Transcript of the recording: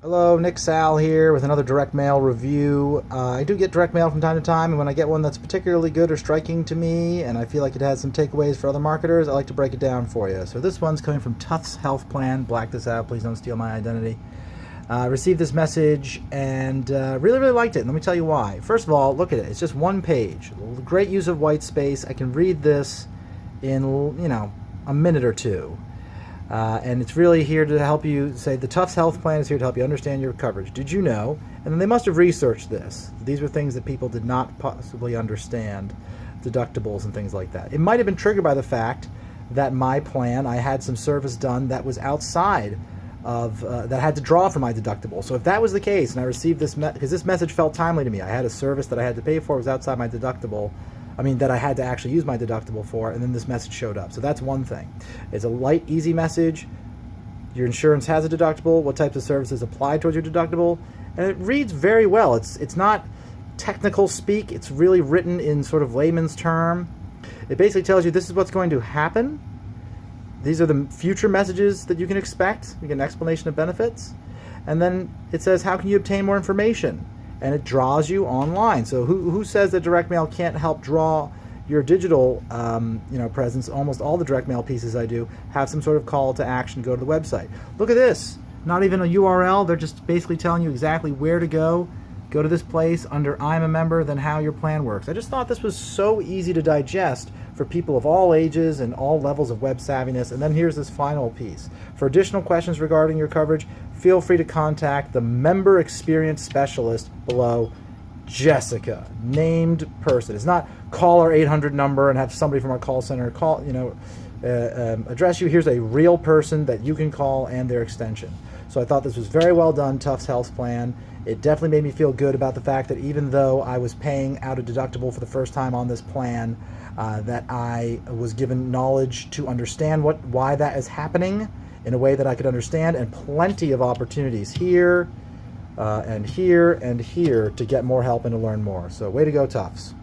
Hello, Nick Sal here with another direct mail review. I do get direct mail from time to time, and when I get one that's particularly good or striking to me, and I feel like it has some takeaways for other marketers, I like to break it down for you. So this one's coming from Tufts Health Plan. Black this out, please don't steal my identity. I received this message and really liked it. And let me tell you why. First of all, look at it. It's just one page. Great use of white space. I can read this in, a minute or two. And it's really here to help you say the Tufts Health Plan is here to help you understand your coverage. Did you know? And then they must have researched this. These were things that people did not possibly understand, deductibles and things like that. It might have been triggered by the fact that my plan, I had some service done that was outside of, that had to draw from my deductible. So if that was the case, and I received this, because this message felt timely to me, I had a service that I had to pay for, it was outside my deductible, that I had to actually use my deductible for, and then this message showed up. So that's one thing. It's a light, easy message. Your insurance has a deductible, what types of services apply towards your deductible, and it reads very well. It's not technical speak, it's really written in sort of layman's term. It basically tells you this is what's going to happen. These are the future messages that you can expect. You get an explanation of benefits. And then it says, how can you obtain more information? And it draws you online. So who says that direct mail can't help draw your digital presence? Almost all the direct mail pieces I do have some sort of call to action, go to the website. Look at this. Not even a URL. They're just basically telling you exactly where to go. Go to this place under I'm a member, then how your plan works. I just thought this was so easy to digest for people of all ages and all levels of web savviness. And then here's this final piece. For additional questions regarding your coverage, feel free to contact the member experience specialist below, Jessica, named person. It's not call our 800 number and have somebody from our call center call, address you. Here's a real person that you can call and their extension. So I thought this was very well done, Tufts Health Plan. It definitely made me feel good about the fact that even though I was paying out a deductible for the first time on this plan, that I was given knowledge to understand why that is happening in a way that I could understand, and plenty of opportunities here and here and here to get more help and to learn more. So way to go, Tufts.